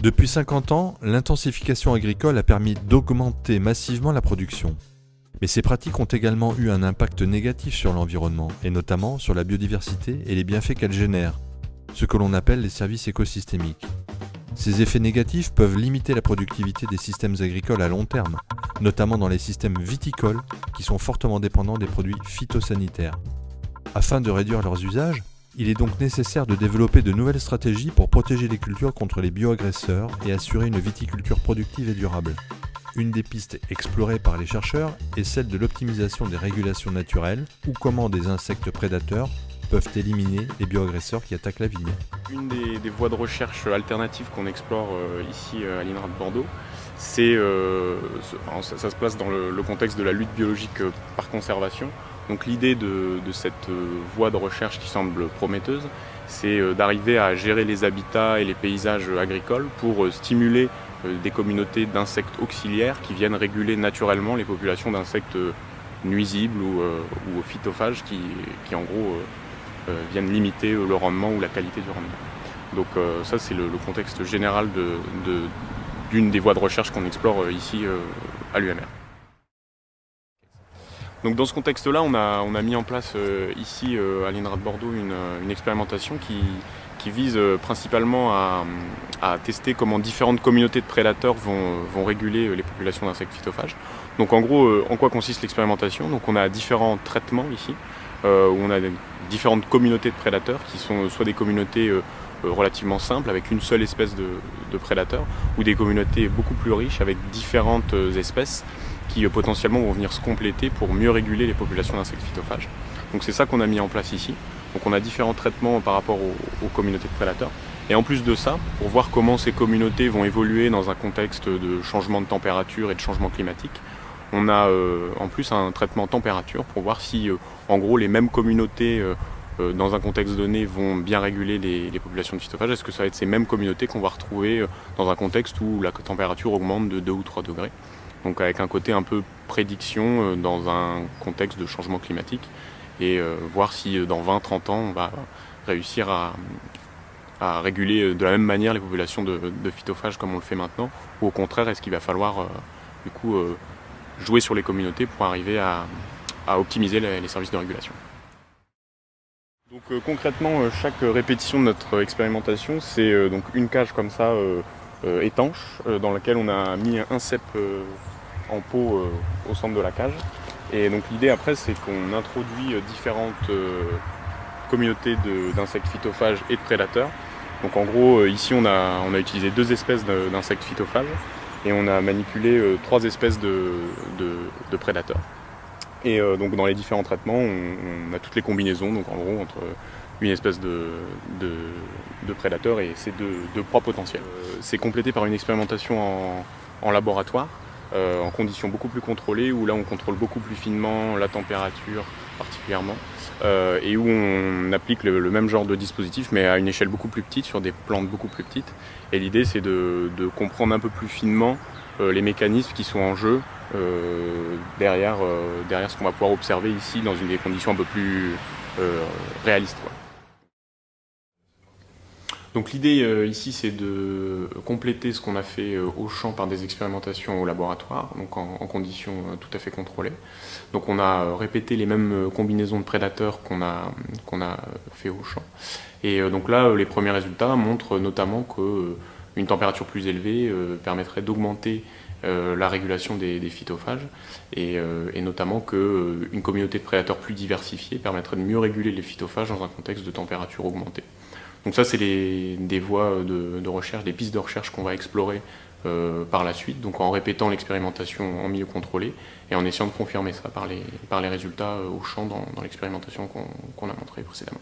Depuis 50 ans, l'intensification agricole a permis d'augmenter massivement la production. Mais ces pratiques ont également eu un impact négatif sur l'environnement, et notamment sur la biodiversité et les bienfaits qu'elle génère, ce que l'on appelle les services écosystémiques. Ces effets négatifs peuvent limiter la productivité des systèmes agricoles à long terme, notamment dans les systèmes viticoles qui sont fortement dépendants des produits phytosanitaires. Afin de réduire leurs usages, il est donc nécessaire de développer de nouvelles stratégies pour protéger les cultures contre les bioagresseurs et assurer une viticulture productive et durable. Une des pistes explorées par les chercheurs est celle de l'optimisation des régulations naturelles ou comment des insectes prédateurs peuvent éliminer les bioagresseurs qui attaquent la vigne. Une des voies de recherche alternatives qu'on explore ici à l'INRA de Bordeaux, ça se place dans le contexte de la lutte biologique par conservation. Donc l'idée de cette voie de recherche qui semble prometteuse, c'est d'arriver à gérer les habitats et les paysages agricoles pour stimuler des communautés d'insectes auxiliaires qui viennent réguler naturellement les populations d'insectes nuisibles ou phytophages qui en gros viennent limiter le rendement ou la qualité du rendement. Donc ça c'est le contexte général d'une des voies de recherche qu'on explore ici à l'UMR. Donc dans ce contexte-là, on a mis en place ici à l'INRA de Bordeaux une expérimentation qui vise principalement à tester comment différentes communautés de prédateurs vont réguler les populations d'insectes phytophages. Donc en gros, en quoi consiste l'expérimentation? Donc on a différents traitements ici, où on a différentes communautés de prédateurs qui sont soit des communautés relativement simples avec une seule espèce de prédateur, ou des communautés beaucoup plus riches avec différentes espèces qui potentiellement vont venir se compléter pour mieux réguler les populations d'insectes phytophages. Donc c'est ça qu'on a mis en place ici. Donc on a différents traitements par rapport aux communautés de prédateurs. Et en plus de ça, pour voir comment ces communautés vont évoluer dans un contexte de changement de température et de changement climatique, on a en plus un traitement température pour voir si en gros les mêmes communautés dans un contexte donné vont bien réguler les populations de phytophages. Est-ce que ça va être ces mêmes communautés qu'on va retrouver dans un contexte où la température augmente de 2 ou 3 degrés? Donc avec un côté un peu prédiction dans un contexte de changement climatique et voir si dans 20-30 ans on va réussir à réguler de la même manière les populations de phytophages comme on le fait maintenant, ou au contraire est-ce qu'il va falloir jouer sur les communautés pour arriver à optimiser les services de régulation. Donc concrètement, chaque répétition de notre expérimentation, c'est donc une cage comme ça étanche dans laquelle on a mis un cep en pot au centre de la cage. Et donc l'idée après, c'est qu'on introduit différentes communautés d'insectes phytophages et de prédateurs. Donc en gros, ici on a utilisé 2 espèces d'insectes phytophages et on a manipulé 3 espèces de prédateurs. Et donc dans les différents traitements, on a toutes les combinaisons, donc en gros entre une espèce de prédateur et ces deux proies potentielles. C'est complété par une expérimentation en laboratoire, en conditions beaucoup plus contrôlées, où là on contrôle beaucoup plus finement la température particulièrement, et où on applique le même genre de dispositif mais à une échelle beaucoup plus petite, sur des plantes beaucoup plus petites. Et l'idée c'est de comprendre un peu plus finement les mécanismes qui sont en jeu derrière ce qu'on va pouvoir observer ici dans des conditions un peu plus réalistes, quoi. Donc l'idée ici c'est de compléter ce qu'on a fait au champ par des expérimentations au laboratoire, donc en conditions tout à fait contrôlées. Donc on a répété les mêmes combinaisons de prédateurs qu'on a fait au champ. Et donc là les premiers résultats montrent notamment qu'une température plus élevée permettrait d'augmenter la régulation des phytophages et notamment qu'une communauté de prédateurs plus diversifiée permettrait de mieux réguler les phytophages dans un contexte de température augmentée. Donc ça c'est des voies de recherche, des pistes de recherche qu'on va explorer par la suite, donc en répétant l'expérimentation en milieu contrôlé et en essayant de confirmer ça par les résultats au champ dans l'expérimentation qu'on a montré précédemment.